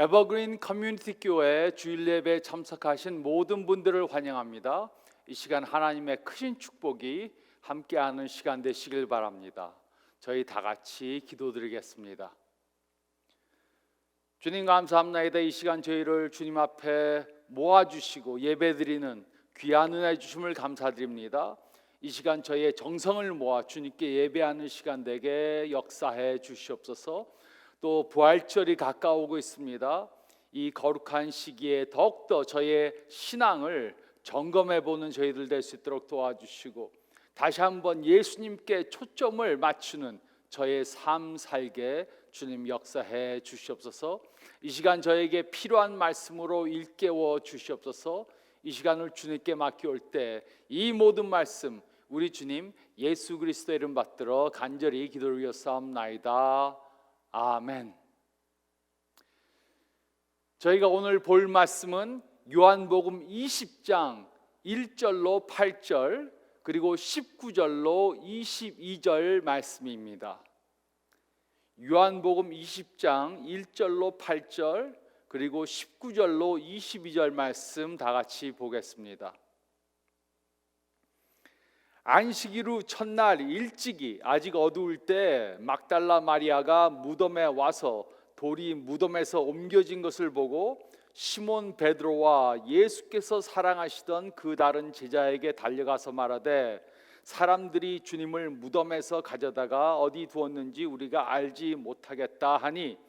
에버그린 커뮤니티 교회 주일 예배에 참석하신 모든 분들을 환영합니다. 이 시간 하나님의 크신 축복이 함께하는 시간 되시길 바랍니다. 저희 다 같이 기도드리겠습니다. 주님 감사합니다. 이 시간 저희를 주님 앞에 모아주시고 예배드리는 귀한 은혜 주심을 감사드립니다. 이 시간 저희의 정성을 모아 주님께 예배하는 시간 되게 역사해 주시옵소서. 또 부활절이 가까우고 있습니다. 이 거룩한 시기에 더욱더 저희의 신앙을 점검해 보는 저희들 될 수 있도록 도와주시고, 다시 한번 예수님께 초점을 맞추는 저의 삶 살게 주님 역사해 주시옵소서. 이 시간 저에게 필요한 말씀으로 일깨워 주시옵소서. 이 시간을 주님께 맡겨올 때 이 모든 말씀 우리 주님 예수 그리스도의 이름 받들어 간절히 기도를 드렸사옵나이다. 아멘. 저희가 오늘 볼 말씀은 요한복음 20장 1절로 8절 그리고 19절로 22절 말씀입니다. 요한복음 20장 1절로 8절 그리고 19절로 22절 말씀 다 같이 보겠습니다. 안식일 후 첫날 일찍이 아직 어두울 때 막달라 마리아가 무덤에 와서 돌이 무덤에서 옮겨진 것을 보고 시몬 베드로와 예수께서 사랑하시던 그 다른 제자에게 달려가서 말하되 사람들이 주님을 무덤에서 가져다가 어디 두었는지 우리가 알지 못하겠다 하니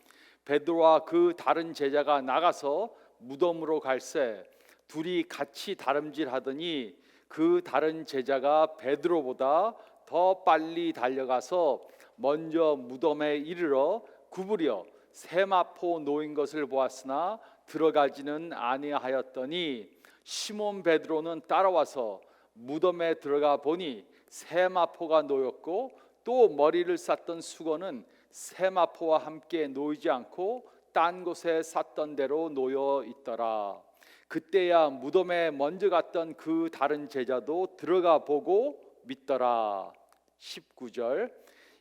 베드로와 그 다른 제자가 나가서 무덤으로 갈새 둘이 같이 다름질하더니 그 다른 제자가 베드로보다 더 빨리 달려가서 먼저 무덤에 이르러 구부려 세마포 놓인 것을 보았으나 들어가지는 아니하였더니 시몬 베드로는 따라와서 무덤에 들어가 보니 세마포가 놓였고 또 머리를 쌌던 수건은 세마포와 함께 놓이지 않고 딴 곳에 쌌던 대로 놓여 있더라. 그때야 무덤에 먼저 갔던 그 다른 제자도 들어가 보고 믿더라. 19절.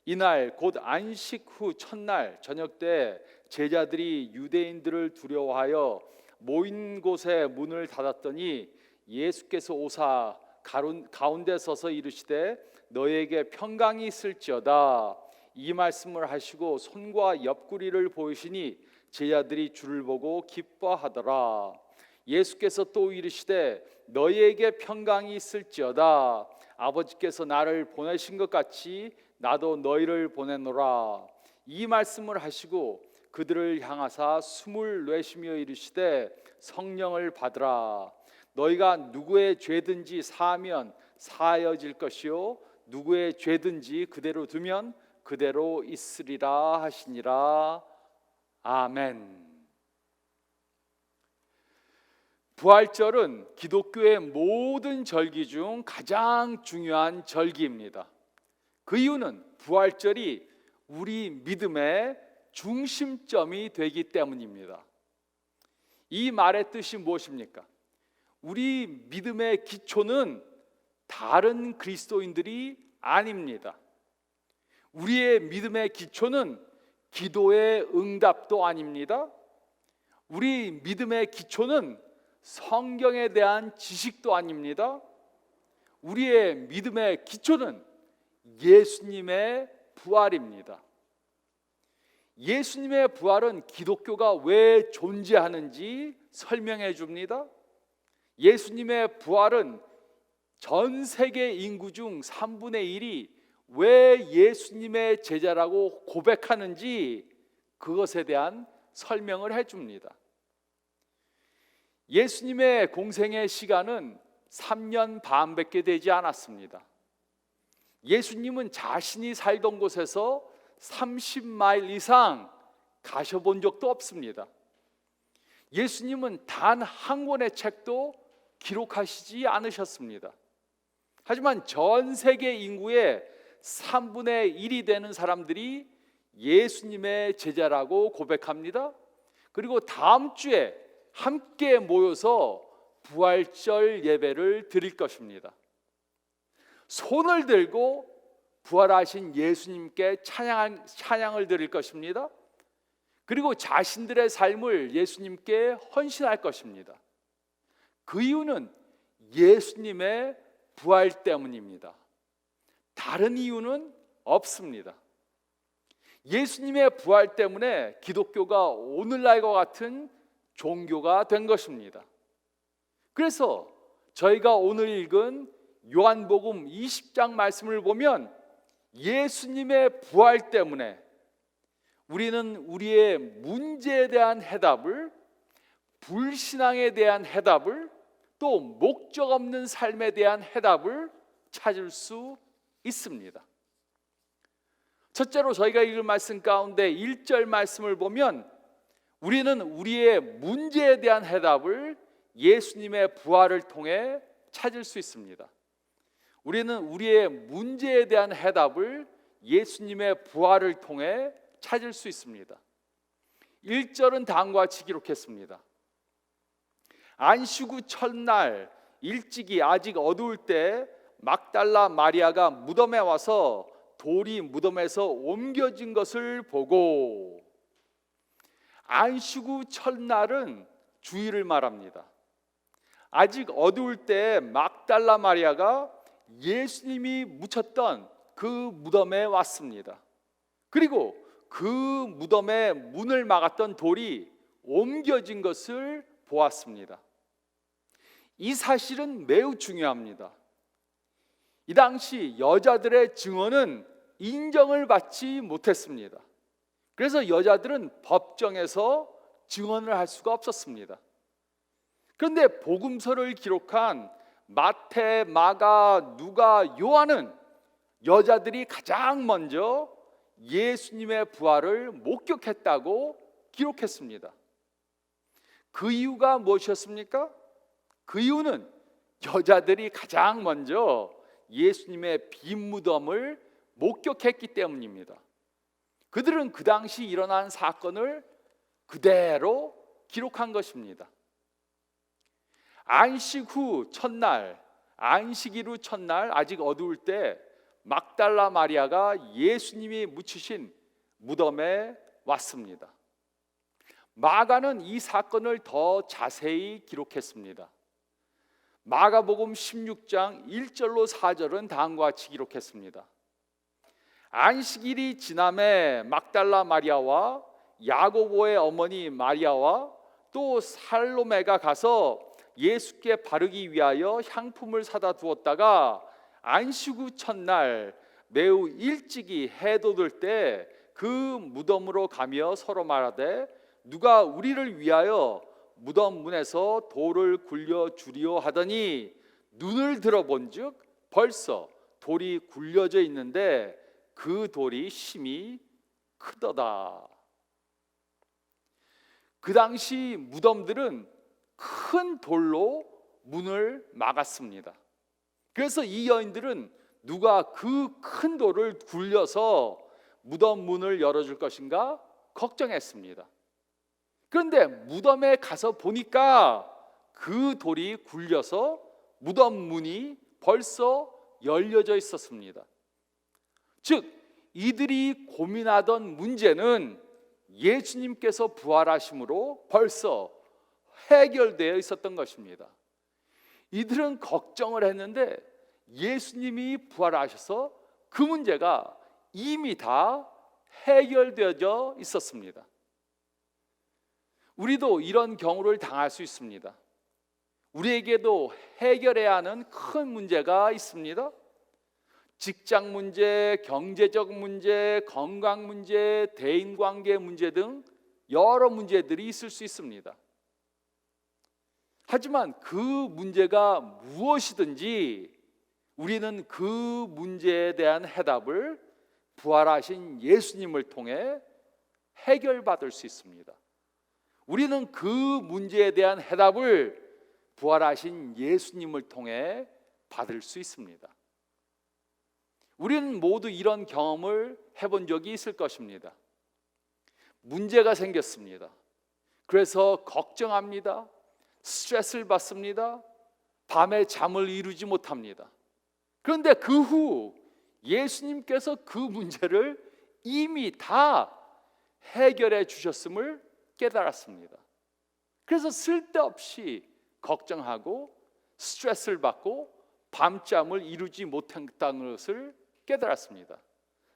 이날 곧 안식 후 첫날 저녁 때 제자들이 유대인들을 두려워하여 모인 곳에 문을 닫았더니 예수께서 오사 가운데 서서 이르시되 너에게 평강이 있을지어다. 이 말씀을 하시고 손과 옆구리를 보이시니 제자들이 주를 보고 기뻐하더라. 예수께서 또 이르시되 너희에게 평강이 있을지어다. 아버지께서 나를 보내신 것 같이 나도 너희를 보내노라. 이 말씀을 하시고 그들을 향하사 숨을 내쉬며 이르시되 성령을 받으라. 너희가 누구의 죄든지 사하면 사하여질 것이요 누구의 죄든지 그대로 두면 그대로 있으리라 하시니라. 아멘. 부활절은 기독교의 모든 절기 중 가장 중요한 절기입니다. 그 이유는 부활절이 우리 믿음의 중심점이 되기 때문입니다. 이 말의 뜻이 무엇입니까? 우리 믿음의 기초는 다른 그리스도인들이 아닙니다. 우리의 믿음의 기초는 기도의 응답도 아닙니다. 우리 믿음의 기초는 성경에 대한 지식도 아닙니다. 우리의 믿음의 기초는 예수님의 부활입니다. 예수님의 부활은 기독교가 왜 존재하는지 설명해 줍니다. 예수님의 부활은 전 세계 인구 중 3분의 1이 왜 예수님의 제자라고 고백하는지 그것에 대한 설명을 해 줍니다. 예수님의 공생의 시간은 3년 반밖에 되지 않았습니다. 예수님은 자신이 살던 곳에서 30마일 이상 가셔본 적도 없습니다. 예수님은 단 한 권의 책도 기록하시지 않으셨습니다. 하지만 전 세계 인구의 3분의 1이 되는 사람들이 예수님의 제자라고 고백합니다. 그리고 다음 주에 함께 모여서 부활절 예배를 드릴 것입니다. 손을 들고 부활하신 예수님께 찬양을 드릴 것입니다. 그리고 자신들의 삶을 예수님께 헌신할 것입니다. 그 이유는 예수님의 부활 때문입니다. 다른 이유는 없습니다. 예수님의 부활 때문에 기독교가 오늘날과 같은 종교가 된 것입니다. 그래서 저희가 오늘 읽은 요한복음 20장 말씀을 보면 예수님의 부활 때문에 우리는 우리의 문제에 대한 해답을, 불신앙에 대한 해답을, 또 목적 없는 삶에 대한 해답을 찾을 수 있습니다. 첫째로 저희가 읽을 말씀 가운데 1절 말씀을 보면 우리는 우리의 문제에 대한 해답을 예수님의 부활을 통해 찾을 수 있습니다. 우리는 우리의 문제에 대한 해답을 예수님의 부활을 통해 찾을 수 있습니다. 1절은 다음과 같이 기록했습니다. 안식 후 첫날 일찍이 아직 어두울 때 막달라 마리아가 무덤에 와서 돌이 무덤에서 옮겨진 것을 보고, 안식 후 첫날은 주일을 말합니다. 아직 어두울 때 막달라 마리아가 예수님이 묻혔던 그 무덤에 왔습니다. 그리고 그 무덤의 문을 막았던 돌이 옮겨진 것을 보았습니다. 이 사실은 매우 중요합니다. 이 당시 여자들의 증언은 인정을 받지 못했습니다. 그래서 여자들은 법정에서 증언을 할 수가 없었습니다. 그런데 복음서를 기록한 마태, 마가, 누가, 요한은 여자들이 가장 먼저 예수님의 부활을 목격했다고 기록했습니다. 그 이유가 무엇이었습니까? 그 이유는 여자들이 가장 먼저 예수님의 빈 무덤을 목격했기 때문입니다. 그들은 그 당시 일어난 사건을 그대로 기록한 것입니다. 안식 후 첫날, 안식일 후 첫날 아직 어두울 때 막달라 마리아가 예수님이 묻히신 무덤에 왔습니다. 마가는 이 사건을 더 자세히 기록했습니다. 마가복음 16장 1절로 4절은 다음과 같이 기록했습니다. 안식일이 지남에 막달라 마리아와 야고보의 어머니 마리아와 또 살로메가 가서 예수께 바르기 위하여 향품을 사다 두었다가 안식 후 첫날 매우 일찍이 해 돋을 때 그 무덤으로 가며 서로 말하되 누가 우리를 위하여 무덤 문에서 돌을 굴려 주리오 하더니 눈을 들어본즉 벌써 돌이 굴려져 있는데 그 돌이 심히 크더다. 그 당시 무덤들은 큰 돌로 문을 막았습니다. 그래서 이 여인들은 누가 그 큰 돌을 굴려서 무덤 문을 열어줄 것인가 걱정했습니다. 그런데 무덤에 가서 보니까 그 돌이 굴려서 무덤 문이 벌써 열려져 있었습니다. 즉 이들이 고민하던 문제는 예수님께서 부활하심으로 벌써 해결되어 있었던 것입니다. 이들은 걱정을 했는데 예수님이 부활하셔서 그 문제가 이미 다 해결되어져 있었습니다. 우리도 이런 경우를 당할 수 있습니다. 우리에게도 해결해야 하는 큰 문제가 있습니다. 직장 문제, 경제적 문제, 건강 문제, 대인관계 문제 등 여러 문제들이 있을 수 있습니다. 하지만 그 문제가 무엇이든지 우리는 그 문제에 대한 해답을 부활하신 예수님을 통해 해결받을 수 있습니다. 우리는 그 문제에 대한 해답을 부활하신 예수님을 통해 받을 수 있습니다. 우리는 모두 이런 경험을 해본 적이 있을 것입니다. 문제가 생겼습니다. 그래서 걱정합니다. 스트레스를 받습니다. 밤에 잠을 이루지 못합니다. 그런데 그 후 예수님께서 그 문제를 이미 다 해결해 주셨음을 깨달았습니다. 그래서 쓸데없이 걱정하고 스트레스를 받고 밤잠을 이루지 못했다는 것을 깨달았습니다.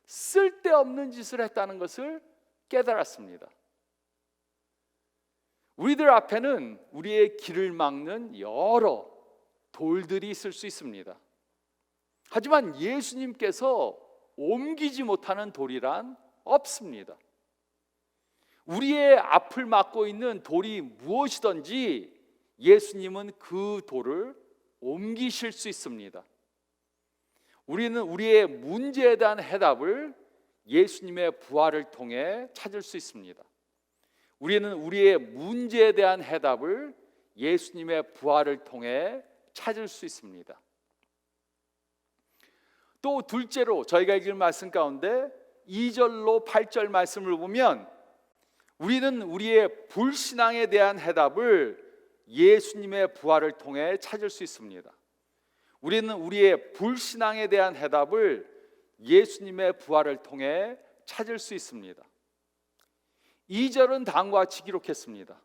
쓸데없는 짓을 했다는 것을 깨달았습니다. 우리들 앞에는 우리의 길을 막는 여러 돌들이 있을 수 있습니다. 하지만 예수님께서 옮기지 못하는 돌이란 없습니다. 우리의 앞을 막고 있는 돌이 무엇이든지 예수님은 그 돌을 옮기실 수 있습니다. 우리는 우리의 문제에 대한 해답을 예수님의 부활을 통해 찾을 수 있습니다. 우리는 우리의 문제에 대한 해답을 예수님의 부활을 통해 찾을 수 있습니다. 또 둘째로 저희가 읽은 말씀 가운데 2절로 8절 말씀을 보면 우리는 우리의 불신앙에 대한 해답을 예수님의 부활을 통해 찾을 수 있습니다. 우리는 우리의 불신앙에 대한 해답을 예수님의 부활을 통해 찾을 수 있습니다. 2절은 다음과 같이 기록했습니다.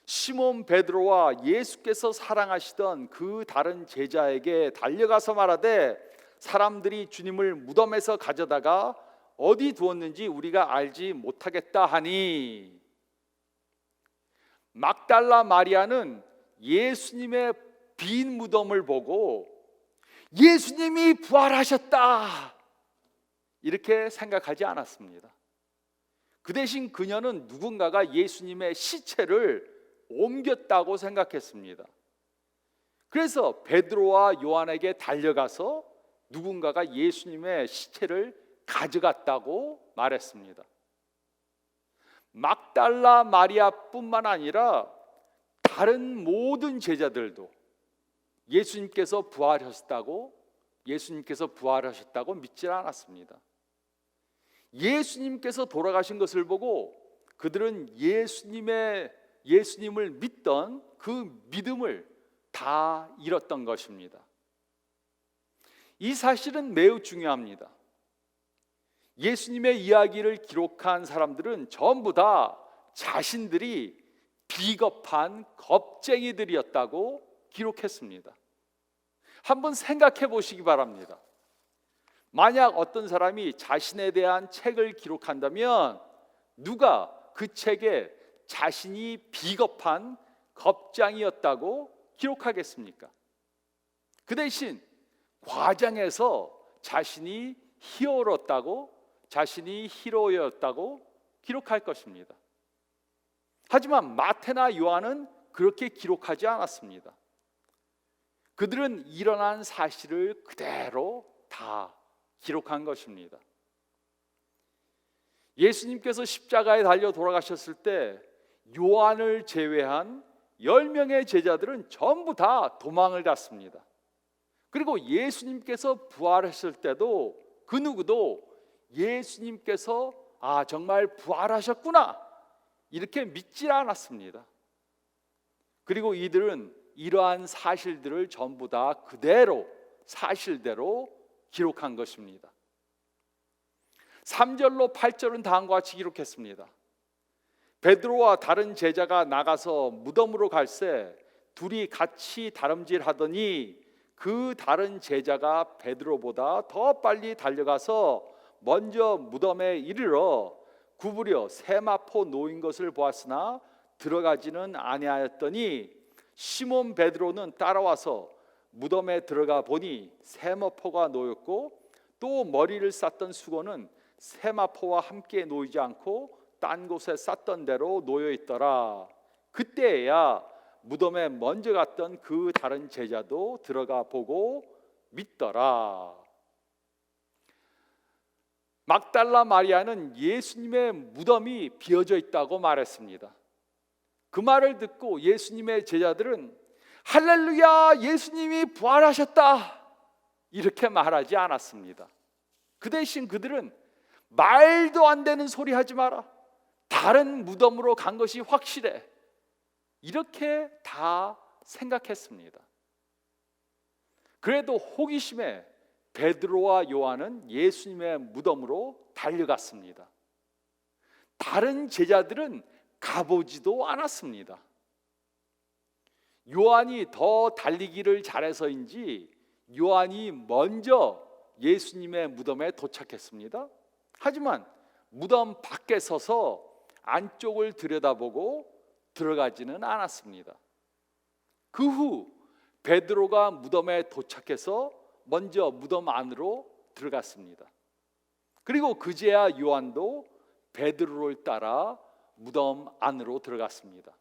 시몬 베드로와 예수께서 사랑하시던 그 다른 제자에게 달려가서 말하되 사람들이 주님을 무덤에서 가져다가 어디 두었는지 우리가 알지 못하겠다 하니, 막달라 마리아는 예수님의 빈 무덤을 보고 예수님이 부활하셨다 이렇게 생각하지 않았습니다. 그 대신 그녀는 누군가가 예수님의 시체를 옮겼다고 생각했습니다. 그래서 베드로와 요한에게 달려가서 누군가가 예수님의 시체를 가져갔다고 말했습니다. 막달라 마리아뿐만 아니라 다른 모든 제자들도 예수님께서 부활하셨다고 믿지 않았습니다. 예수님께서 돌아가신 것을 보고 그들은 예수님을 믿던 그 믿음을 다 잃었던 것입니다. 이 사실은 매우 중요합니다. 예수님의 이야기를 기록한 사람들은 전부 다 자신들이 비겁한 겁쟁이들이었다고 기록했습니다. 한번 생각해 보시기 바랍니다. 만약 어떤 사람이 자신에 대한 책을 기록한다면 누가 그 책에 자신이 비겁한 겁장이었다고 기록하겠습니까? 그 대신 과장해서 자신이 히로였다고 기록할 것입니다. 하지만 마태나 요한은 그렇게 기록하지 않았습니다. 그들은 일어난 사실을 그대로 다 기록한 것입니다. 예수님께서 십자가에 달려 돌아가셨을 때 요한을 제외한 10명의 제자들은 전부 다 도망을 갔습니다. 그리고 예수님께서 부활하실 때도 그 누구도 예수님께서 정말 부활하셨구나 이렇게 믿지 않았습니다. 그리고 이들은 이러한 사실들을 전부 다 그대로 사실대로 기록한 것입니다. 3절로 8절은 다음과 같이 기록했습니다. 베드로와 다른 제자가 나가서 무덤으로 갈새 둘이 같이 다름질하더니 그 다른 제자가 베드로보다 더 빨리 달려가서 먼저 무덤에 이르러 구부려 세마포 놓인 것을 보았으나 들어가지는 아니하였더니 시몬 베드로는 따라와서 무덤에 들어가 보니 세마포가 놓였고 또 머리를 쌌던 수건은 세마포와 함께 놓이지 않고 딴 곳에 쌌던 대로 놓여 있더라. 그때야 무덤에 먼저 갔던 그 다른 제자도 들어가 보고 믿더라. 막달라 마리아는 예수님의 무덤이 비어져 있다고 말했습니다. 그 말을 듣고 예수님의 제자들은 할렐루야, 예수님이 부활하셨다 이렇게 말하지 않았습니다. 그 대신 그들은 말도 안 되는 소리 하지 마라, 다른 무덤으로 간 것이 확실해, 이렇게 다 생각했습니다. 그래도 호기심에 베드로와 요한은 예수님의 무덤으로 달려갔습니다. 다른 제자들은 가보지도 않았습니다. 요한이 더 달리기를 잘해서인지 요한이 먼저 예수님의 무덤에 도착했습니다. 하지만 무덤 밖에 서서 안쪽을 들여다보고 들어가지는 않았습니다. 그 후 베드로가 무덤에 도착해서 먼저 무덤 안으로 들어갔습니다. 그리고 그제야 요한도 베드로를 따라 무덤 안으로 들어갔습니다.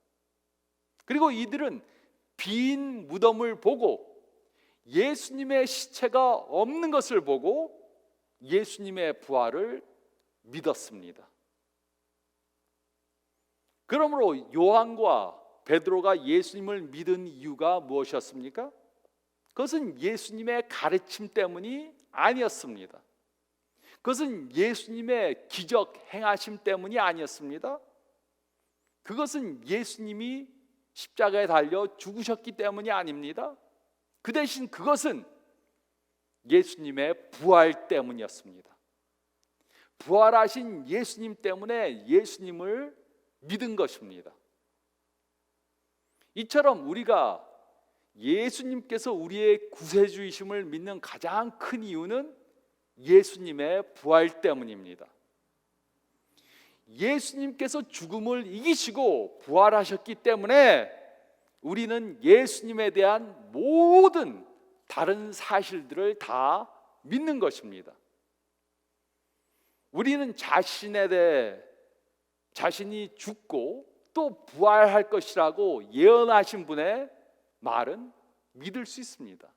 그리고 이들은 빈 무덤을 보고 예수님의 시체가 없는 것을 보고 예수님의 부활을 믿었습니다. 그러므로 요한과 베드로가 예수님을 믿은 이유가 무엇이었습니까? 그것은 예수님의 가르침 때문이 아니었습니다. 그것은 예수님의 기적 행하심 때문이 아니었습니다. 그것은 예수님이 십자가에 달려 죽으셨기 때문이 아닙니다. 그 대신 그것은 예수님의 부활 때문이었습니다. 부활하신 예수님 때문에 예수님을 믿은 것입니다. 이처럼 우리가 예수님께서 우리의 구세주이심을 믿는 가장 큰 이유는 예수님의 부활 때문입니다. 예수님께서 죽음을 이기시고 부활하셨기 때문에 우리는 예수님에 대한 모든 다른 사실들을 다 믿는 것입니다. 우리는 자신에 대해 자신이 죽고 또 부활할 것이라고 예언하신 분의 말은 믿을 수 있습니다.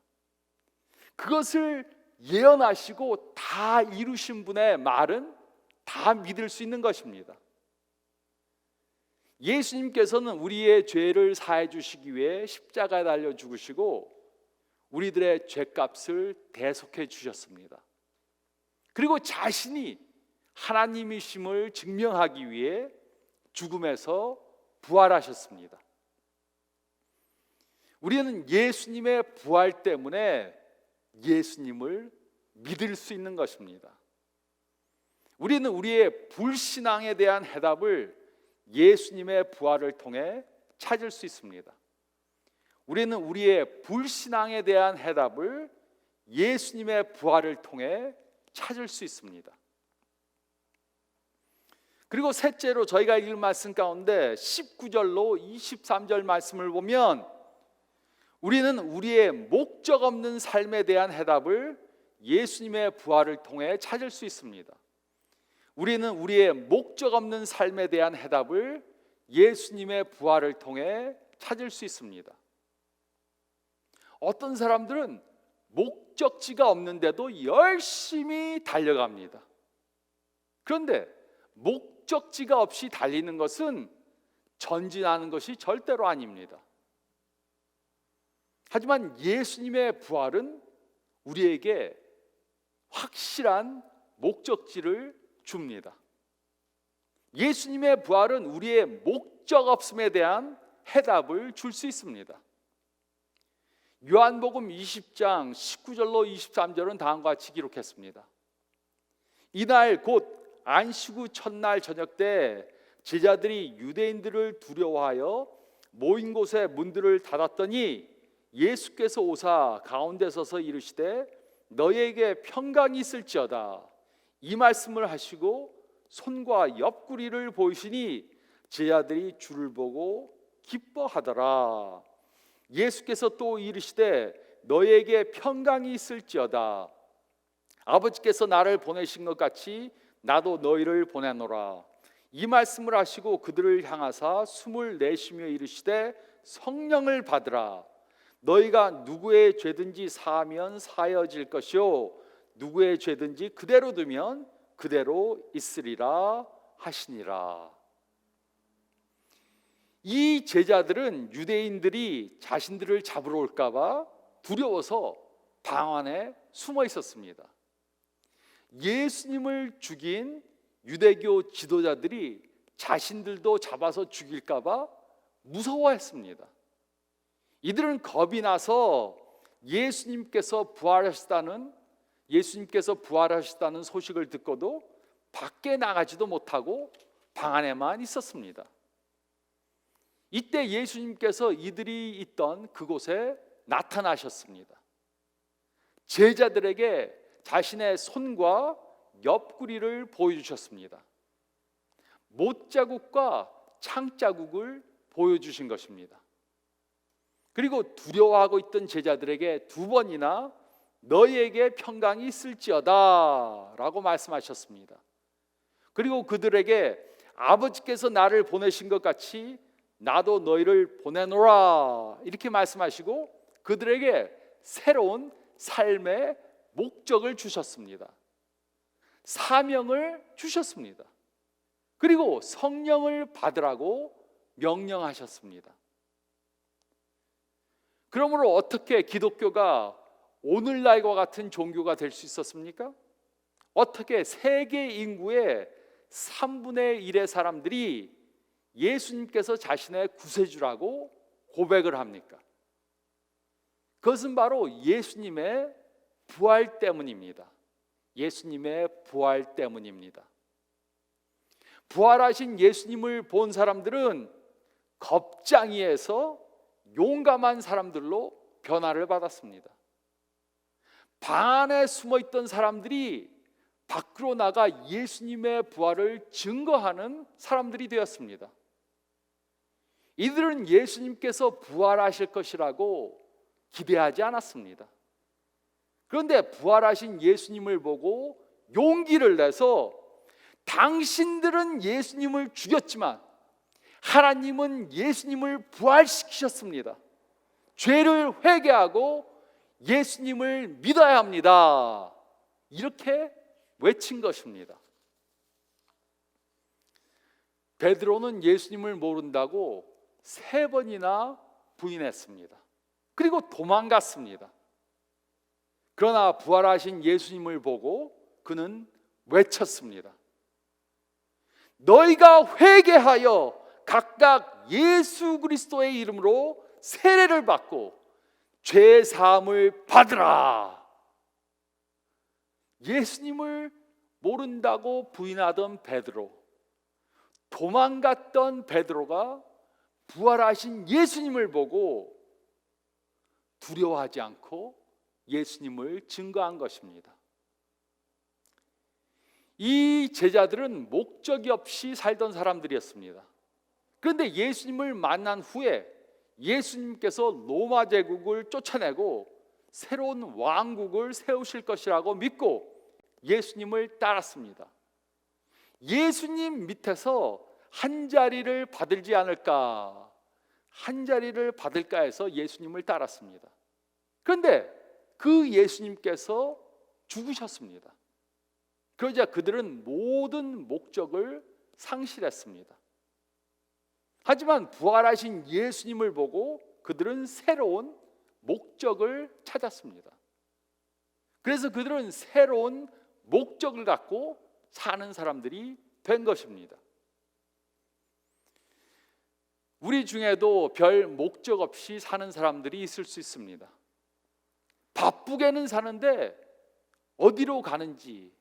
그것을 예언하시고 다 이루신 분의 말은 다 믿을 수 있는 것입니다. 예수님께서는 우리의 죄를 사해 주시기 위해 십자가에 달려 죽으시고 우리들의 죄값을 대속해 주셨습니다. 그리고 자신이 하나님이심을 증명하기 위해 죽음에서 부활하셨습니다. 우리는 예수님의 부활 때문에 예수님을 믿을 수 있는 것입니다. 우리는 우리의 불신앙에 대한 해답을 예수님의 부활을 통해 찾을 수 있습니다. 우리는 우리의 불신앙에 대한 해답을 예수님의 부활을 통해 찾을 수 있습니다. 그리고 셋째로 저희가 읽은 말씀 가운데 19절로 23절 말씀을 보면 우리는 우리의 목적 없는 삶에 대한 해답을 예수님의 부활을 통해 찾을 수 있습니다. 우리는 우리의 목적 없는 삶에 대한 해답을 예수님의 부활을 통해 찾을 수 있습니다. 어떤 사람들은 목적지가 없는데도 열심히 달려갑니다. 그런데 목적지가 없이 달리는 것은 전진하는 것이 절대로 아닙니다. 하지만 예수님의 부활은 우리에게 확실한 목적지를 줍니다. 예수님의 부활은 우리의 목적 없음에 대한 해답을 줄 수 있습니다. 요한복음 20장 19절로 23절은 다음과 같이 기록했습니다. 이날 곧 안식 후 첫날 저녁 때 제자들이 유대인들을 두려워하여 모인 곳에 문들을 닫았더니 예수께서 오사 가운데 서서 이르시되 너희에게 평강이 있을지어다 이 말씀을 하시고 손과 옆구리를 보이시니 제자들이 주를 보고 기뻐하더라. 예수께서 또 이르시되 너희에게 평강이 있을지어다 아버지께서 나를 보내신 것 같이 나도 너희를 보내노라. 이 말씀을 하시고 그들을 향하사 숨을 내쉬며 이르시되 성령을 받으라. 너희가 누구의 죄든지 사하면 사여질 것이요 누구의 죄든지 그대로 두면 그대로 있으리라 하시니라. 이 제자들은 유대인들이 자신들을 잡으러 올까 봐 두려워서 방 안에 숨어 있었습니다. 예수님을 죽인 유대교 지도자들이 자신들도 잡아서 죽일까 봐 무서워했습니다. 이들은 겁이 나서 예수님께서 부활하셨다는 소식을 듣고도 밖에 나가지도 못하고 방 안에만 있었습니다. 이때 예수님께서 이들이 있던 그곳에 나타나셨습니다. 제자들에게 자신의 손과 옆구리를 보여주셨습니다. 못자국과 창자국을 보여주신 것입니다. 그리고 두려워하고 있던 제자들에게 두 번이나 너희에게 평강이 있을지어다 라고 말씀하셨습니다. 그리고 그들에게 아버지께서 나를 보내신 것 같이 나도 너희를 보내노라 이렇게 말씀하시고 그들에게 새로운 삶의 목적을 주셨습니다. 사명을 주셨습니다. 그리고 성령을 받으라고 명령하셨습니다. 그러므로 어떻게 기독교가 오늘날과 같은 종교가 될 수 있었습니까? 어떻게 세계 인구의 3분의 1의 사람들이 예수님께서 자신의 구세주라고 고백을 합니까? 그것은 바로 예수님의 부활 때문입니다. 예수님의 부활 때문입니다. 부활하신 예수님을 본 사람들은 겁쟁이에서 용감한 사람들로 변화를 받았습니다. 방 안에 숨어있던 사람들이 밖으로 나가 예수님의 부활을 증거하는 사람들이 되었습니다. 이들은 예수님께서 부활하실 것이라고 기대하지 않았습니다. 그런데 부활하신 예수님을 보고 용기를 내서 당신들은 예수님을 죽였지만 하나님은 예수님을 부활시키셨습니다. 죄를 회개하고 예수님을 믿어야 합니다. 이렇게 외친 것입니다. 베드로는 예수님을 모른다고 3번이나 부인했습니다. 그리고 도망갔습니다. 그러나 부활하신 예수님을 보고 그는 외쳤습니다. 너희가 회개하여 각각 예수 그리스도의 이름으로 세례를 받고 죄 사함을 받으라. 예수님을 모른다고 부인하던 베드로, 도망갔던 베드로가 부활하신 예수님을 보고 두려워하지 않고 예수님을 증거한 것입니다. 이 제자들은 목적이 없이 살던 사람들이었습니다. 그런데 예수님을 만난 후에 예수님께서 로마 제국을 쫓아내고 새로운 왕국을 세우실 것이라고 믿고 예수님을 따랐습니다. 예수님 밑에서 한 자리를 받을지 않을까, 한 자리를 받을까 해서 예수님을 따랐습니다. 그런데 그 예수님께서 죽으셨습니다. 그러자 그들은 모든 목적을 상실했습니다. 하지만 부활하신 예수님을 보고 그들은 새로운 목적을 찾았습니다. 그래서 그들은 새로운 목적을 갖고 사는 사람들이 된 것입니다. 우리 중에도 별 목적 없이 사는 사람들이 있을 수 있습니다. 바쁘게는 사는데 어디로 가는지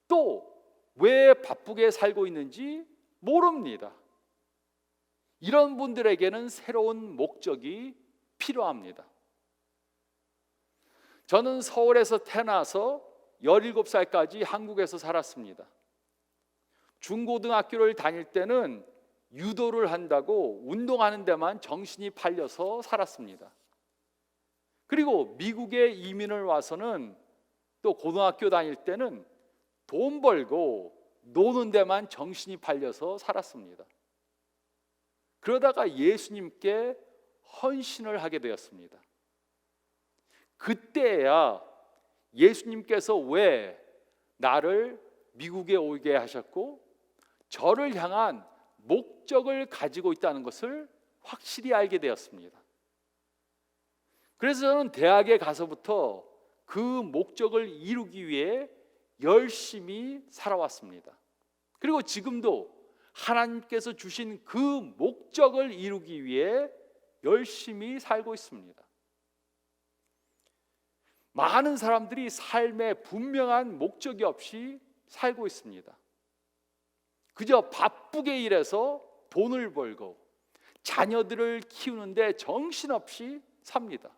또 왜 바쁘게 살고 있는지 모릅니다. 이런 분들에게는 새로운 목적이 필요합니다. 저는 서울에서 태어나서 17살까지 한국에서 살았습니다. 중고등학교를 다닐 때는 유도를 한다고 운동하는 데만 정신이 팔려서 살았습니다. 그리고 미국에 이민을 와서는 또 고등학교 다닐 때는 돈 벌고 노는 데만 정신이 팔려서 살았습니다. 그러다가 예수님께 헌신을 하게 되었습니다. 그때야 예수님께서 왜 나를 미국에 오게 하셨고 저를 향한 목적을 가지고 있다는 것을 확실히 알게 되었습니다. 그래서 저는 대학에 가서부터 그 목적을 이루기 위해 열심히 살아왔습니다. 그리고 지금도 하나님께서 주신 그 목적을 이루기 위해 열심히 살고 있습니다. 많은 사람들이 삶에 분명한 목적이 없이 살고 있습니다. 그저 바쁘게 일해서 돈을 벌고 자녀들을 키우는데 정신없이 삽니다.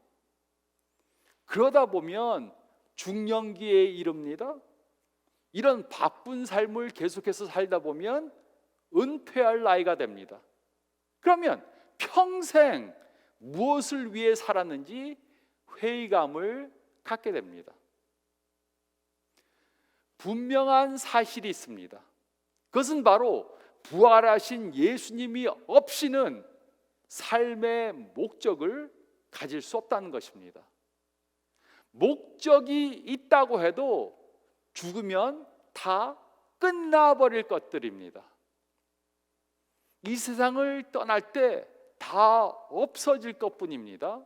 그러다 보면 중년기에 이릅니다. 이런 바쁜 삶을 계속해서 살다 보면 은퇴할 나이가 됩니다. 그러면 평생 무엇을 위해 살았는지 회의감을 갖게 됩니다. 분명한 사실이 있습니다. 그것은 바로 부활하신 예수님이 없이는 삶의 목적을 가질 수 없다는 것입니다. 목적이 있다고 해도 죽으면 다 끝나버릴 것들입니다. 이 세상을 떠날 때 다 없어질 것뿐입니다.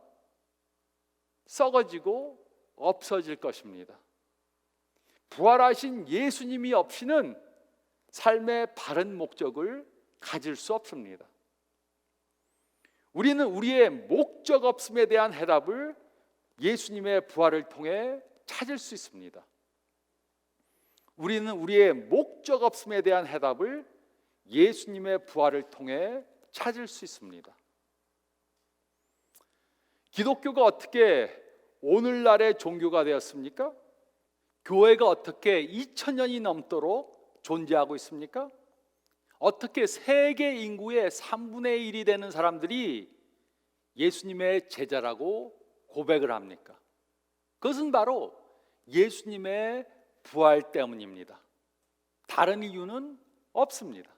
썩어지고 없어질 것입니다. 부활하신 예수님이 없이는 삶의 바른 목적을 가질 수 없습니다. 우리는 우리의 목적 없음에 대한 해답을 예수님의 부활을 통해 찾을 수 있습니다. 우리는 우리의 목적 없음에 대한 해답을 예수님의 부활을 통해 찾을 수 있습니다. 기독교가 어떻게 오늘날의 종교가 되었습니까? 교회가 어떻게 2000년이 넘도록 존재하고 있습니까? 어떻게 세계 인구의 3분의 1이 되는 사람들이 예수님의 제자라고 고백을 합니까? 그것은 바로 예수님의 부활 때문입니다. 다른 이유는 없습니다.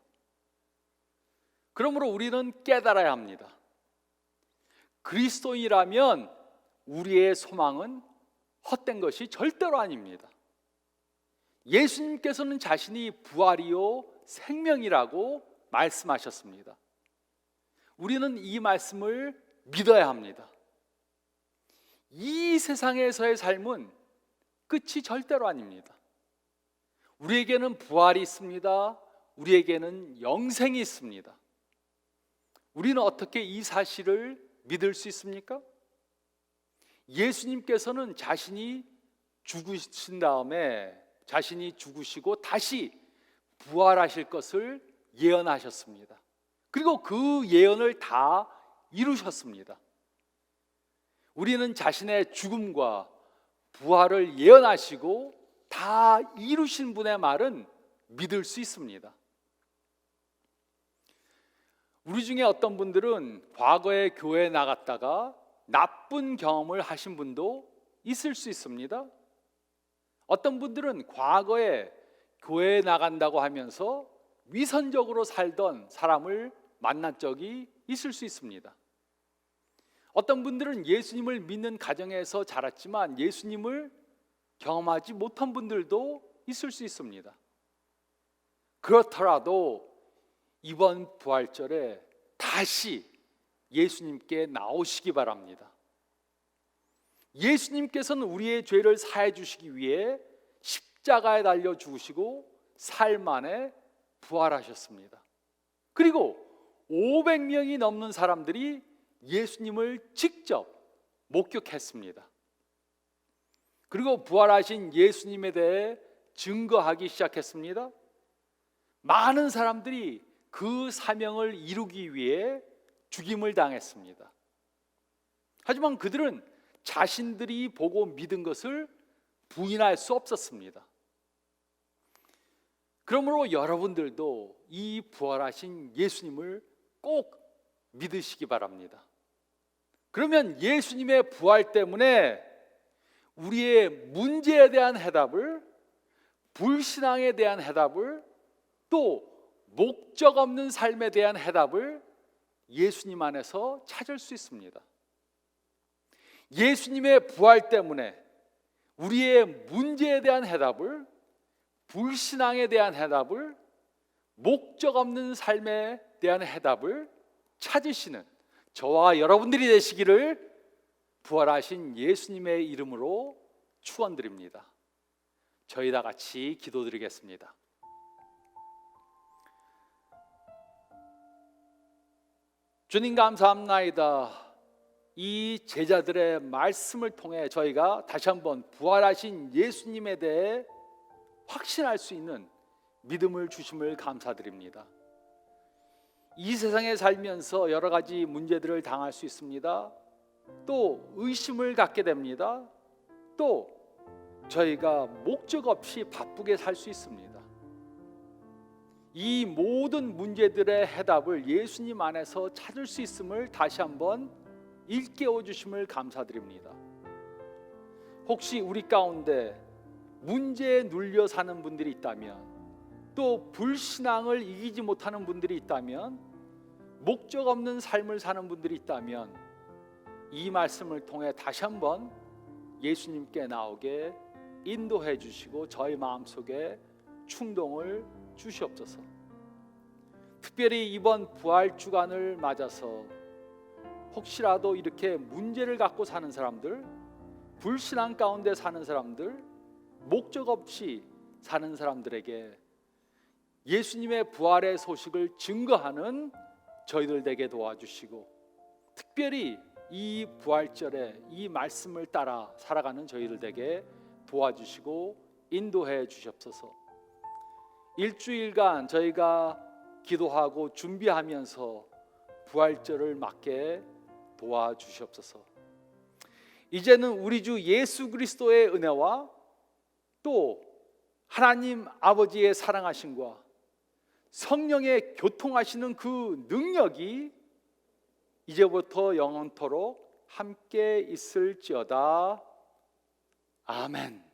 그러므로 우리는 깨달아야 합니다. 그리스도인이라면 우리의 소망은 헛된 것이 절대로 아닙니다. 예수님께서는 자신이 부활이요 생명이라고 말씀하셨습니다. 우리는 이 말씀을 믿어야 합니다. 이 세상에서의 삶은 끝이 절대로 아닙니다. 우리에게는 부활이 있습니다. 우리에게는 영생이 있습니다. 우리는 어떻게 이 사실을 믿을 수 있습니까? 예수님께서는 자신이 죽으신 다음에 자신이 죽으시고 다시 부활하실 것을 예언하셨습니다. 그리고 그 예언을 다 이루셨습니다. 우리는 자신의 죽음과 부활을 예언하시고 다 이루신 분의 말은 믿을 수 있습니다. 우리 중에 어떤 분들은 과거에 교회에 나갔다가 나쁜 경험을 하신 분도 있을 수 있습니다. 어떤 분들은 과거에 교회에 나간다고 하면서 위선적으로 살던 사람을 만난 적이 있을 수 있습니다. 어떤 분들은 예수님을 믿는 가정에서 자랐지만 예수님을 경험하지 못한 분들도 있을 수 있습니다. 그렇더라도 이번 부활절에 다시 예수님께 나오시기 바랍니다. 예수님께서는 우리의 죄를 사해 주시기 위해 십자가에 달려 죽으시고 사흘 만에 부활하셨습니다. 그리고 500명이 넘는 사람들이 예수님을 직접 목격했습니다. 그리고 부활하신 예수님에 대해 증거하기 시작했습니다. 많은 사람들이 그 사명을 이루기 위해 죽임을 당했습니다. 하지만 그들은 자신들이 보고 믿은 것을 부인할 수 없었습니다. 그러므로 여러분들도 이 부활하신 예수님을 꼭 믿으시기 바랍니다. 그러면 예수님의 부활 때문에 우리의 문제에 대한 해답을, 불신앙에 대한 해답을, 또 목적 없는 삶에 대한 해답을 예수님 안에서 찾을 수 있습니다. 예수님의 부활 때문에 우리의 문제에 대한 해답을, 불신앙에 대한 해답을, 목적 없는 삶에 대한 해답을 찾으시는 저와 여러분들이 되시기를 부활하신 예수님의 이름으로 축원드립니다. 저희 다 같이 기도드리겠습니다. 주님 감사합나이다. 이 제자들의 말씀을 통해 저희가 다시 한번 부활하신 예수님에 대해 확신할 수 있는 믿음을 주심을 감사드립니다. 이 세상에 살면서 여러 가지 문제들을 당할 수 있습니다. 또 의심을 갖게 됩니다. 또 저희가 목적 없이 바쁘게 살 수 있습니다. 이 모든 문제들의 해답을 예수님 안에서 찾을 수 있음을 다시 한번 일깨워 주심을 감사드립니다. 혹시 우리 가운데 문제에 눌려 사는 분들이 있다면, 또 불신앙을 이기지 못하는 분들이 있다면, 목적 없는 삶을 사는 분들이 있다면, 이 말씀을 통해 다시 한번 예수님께 나오게 인도해 주시고 저희 마음속에 충동을 주시옵소서. 특별히 이번 부활 주간을 맞아서 혹시라도 이렇게 문제를 갖고 사는 사람들, 불신앙 가운데 사는 사람들, 목적 없이 사는 사람들에게 예수님의 부활의 소식을 증거하는 저희들 되게 도와주시고, 특별히 이 부활절에 이 말씀을 따라 살아가는 저희들 되게 도와주시고 인도해 주시옵소서. 일주일간 저희가 기도하고 준비하면서 부활절을 맞게 도와주시옵소서. 이제는 우리 주 예수 그리스도의 은혜와 또 하나님 아버지의 사랑하심과 성령의 교통하시는 그 능력이 이제부터 영원토록 함께 있을지어다. 아멘.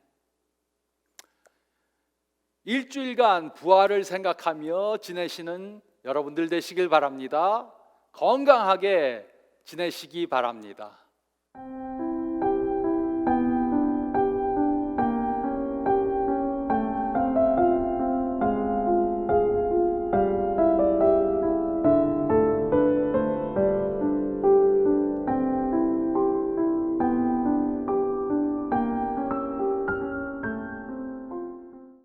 일주일간 부활을 생각하며 지내시는 여러분들 되시길 바랍니다. 건강하게 지내시기 바랍니다.